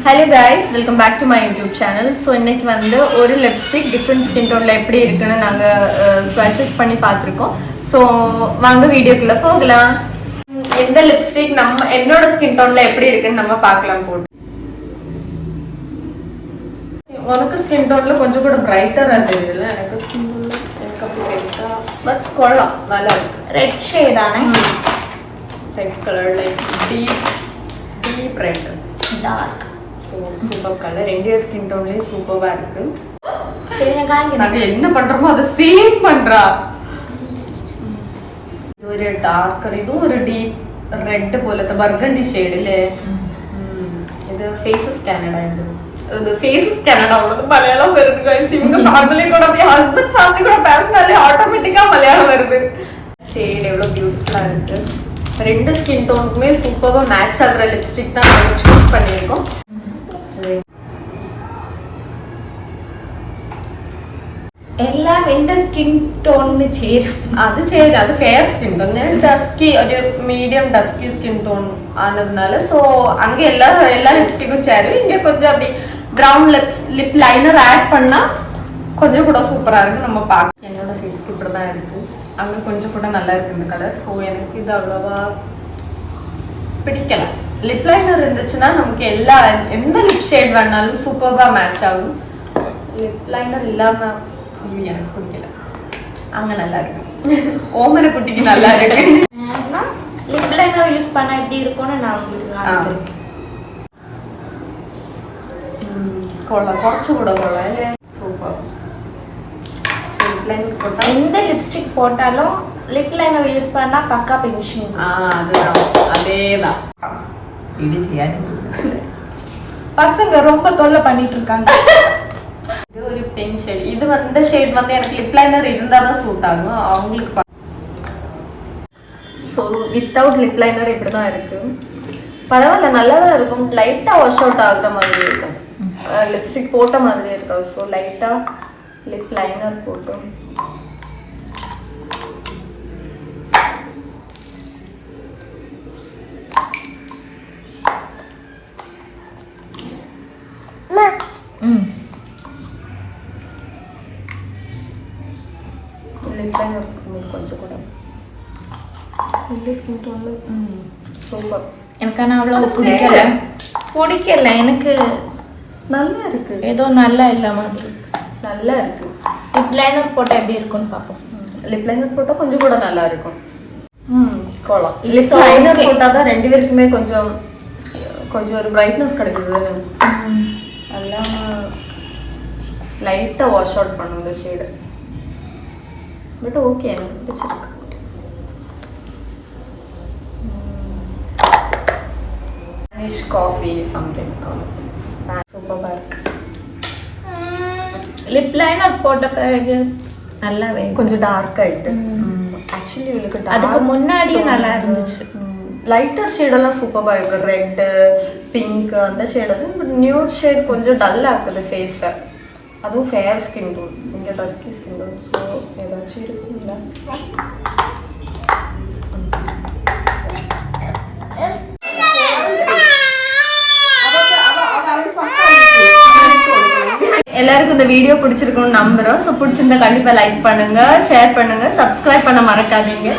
Hello guys, welcome back to my YouTube channel. So இன்னைக்கு வந்து ஒரு லிப்ஸ்டிக் டிஃபரண்ட் ஸ்கின் டோன்ல எப்படி இருக்குன்னு நாங்க ஸ்வாட்சஸ் பண்ணி பார்த்திருக்கோம். So வாங்க வீடியோக்குள்ள போகலாம். எந்த லிப்ஸ்டிக் நம்ம என்னோட ஸ்கின் டோன்ல எப்படி இருக்குன்னு நம்ம பார்க்கலாம் போடு. உனக்கு ஸ்கின் டோன்ல கொஞ்சம் கூட பிரைட்டரா தெரியுதுல, எனக்கு ஸ்கின் டோன்ல எனக்கு அப்படி பெருசா பட் கொள்ளலாம், நல்லா இருக்கு. ரெட் ஷேட் ஆனே, red colour like deep red dark. So super colour, ரெண்டு ஸ்கின் டோன்லேயே சூப்பராக இருக்கு. சரிங்க காய்ங்க, நாங்கள் என்ன பண்ணுறோமோ அதை சேம் பண்ணுறா. இது ஒரு டார்க்கர், இதுவும் ஒரு டீப் ரெட் போலത്തെ ബർഗണ്ടി ഷെയ്ഡില്ലേ. ഇത് ഫേസസ് കാനഡ. ഇത് ഫേസസ് കാനഡ ഉള്ളത് മലയാളം വരുന്നത് ഗൈസ്. ഇവங்க ഫാമിലി கூட அப்படியே ஹஸ்பண்ட் ஃபேமிலி கூட பேசினாலே ஆட்டோமேட்டிக்கா மலையாளம் வருது. ஷேட் எவ்வளவு பியூட்டிஃபுல்லா இருக்கு. ரெண்டு ஸ்கின் டோனுக்குமே சூப்பரா மேட்ச் ஆகுற லிப்ஸ்டிக் தான் நாங்க சூஸ் பண்ணிருக்கோம். എല്ലാം എന്റെ സ്കിൻ ടോണിന് ചേരും. അത് ചേരും, അത് ഫെയർ സ്കിൻ ടോൺ. ഡസ്കി ഒരു മീഡിയം ഡസ്കി സ്കിൻ ടോൺ ആனதுனால ஸோ அங்கே எல்லா லிப்ஸ்டிக்கும் சேரும். இங்கே கொஞ்சம் அப்படி ப்ரௌன் லிப் லைனர் ஆட் பண்ணா கொஞ்சம் கூட சூப்பரா இருக்கு. நம்ம பார்க்க என்னோட ஃபேஸ்க்கு இப்படி தான் இருக்கு. அங்கே கொஞ்சம் கூட நல்லா இருக்கு இந்த கலர். ஸோ எனக்கு இது அவ்வளவா பிடிக்கல. லிப் லைனர் இருந்துச்சுன்னா நமக்கு எந்த லிப் ஷேட் வேணாலும் சூப்பராக மேட்ச் ஆகும். லிப் லைனர் இல்லாம எனக்கு பிடிக்கல. அங்க நல்லா இருக்கு. ஓமன குட்டிக்கு நல்லா இருக்கு. லிப் லைனர் யூஸ் பண்ணா எப்படி இருக்கும்னு நான் உங்களுக்கு காமிக்கிறேன். കുറച്ച് കൂടെ കൊള്ളാം അല്ലേ. സൂപ്പർ. லிப் லைனர் போட்டா எந்த லிப்ஸ்டிக் போட்டாலும் லிப் லைனர் யூஸ் பண்ணா பக்கா பினிஷிங். அதுதான், அதேதான். இது ചെയ്യാൻ பசங்க ரொம்ப தொல்லை பண்ணிட்டு இருக்காங்க. இது ஒரு பிங்க் ஷேட். இது வந்து ஷேட் வந்து எனக்கு லிப் லைனர் இருந்தா தான் சூட் ஆகும் அவங்களுக்கு. ஸோ வித்தவுட் லிப் லைனர் இப்படி தான் இருக்கு. பரவாயில்ல, நல்லா தான் இருக்கும். லைட்டா வாஷ் அவுட் ஆகுற மாதிரி இருக்கும். லிப்ஸ்டிக் போட்ட மாதிரி இருக்கும். ஸோ லைட்டா லிப் லைனர் போட்டோம். லிப் லைனர் கொஞ்சம் கூட இந்த ஸ்கின் டோன்ல சூப்பர். எனக்கு ஆனால் அவ்வளோ பிடிக்கல. எனக்கு நல்லா இருக்கு. ஏதோ நல்லா இல்லை மாதிரி. நல்லா இருக்கு. லிப் லைனர் போட்டால் எப்படி இருக்கும்னு பார்ப்போம். லிப் லைனர் போட்டால் கொஞ்சம் கூட நல்லா இருக்கும். கொள்ளலாம். It's lip liner okay. போட்டால் தான் ரெண்டு பேருக்குமே கொஞ்சம் ஒரு பிரைட்னஸ் கிடைக்குது. எல்லாம் லைட்டாக வாஷ் அவுட் பண்ணும் இந்த ஷேடு. பட் ஓகே, எனக்கு பிடிச்சிருக்கு. ஸ்பானிஷ் காஃபி சம்திங் சூப்பராக இருக்கு. லிப் லைனர் போட்ட பிறகு நல்லாவே கொஞ்சம் டார்க் ஆயிட்டு. ஆக்சுவலி இவளுக்கு அதுக்கு முன்னாடியே நல்லா இருந்துச்சு. லைட்டர் ஷேடெல்லாம் சூப்பராக இருக்கு. ரெட்டு, பிங்க் அந்த ஷேடெல்லாம். நியூட் ஷேட் கொஞ்சம் டல் ஆக்குது ஃபேஸை. அதுவும் ஃபேர் ஸ்கின் டோன், இங்கே டஸ்கி ஸ்கின் டோன். ஸோ ஏதாச்சும் இருக்குங்களா? எல்லாருக்கும் இந்த வீடியோ பிடிச்சிருக்கும்னு நம்புறோம். ஸோ பிடிச்சிருந்தா கண்டிப்பா லைக் பண்ணுங்க, ஷேர் பண்ணுங்க, சப்ஸ்கிரைப் பண்ண மறக்காதீங்க.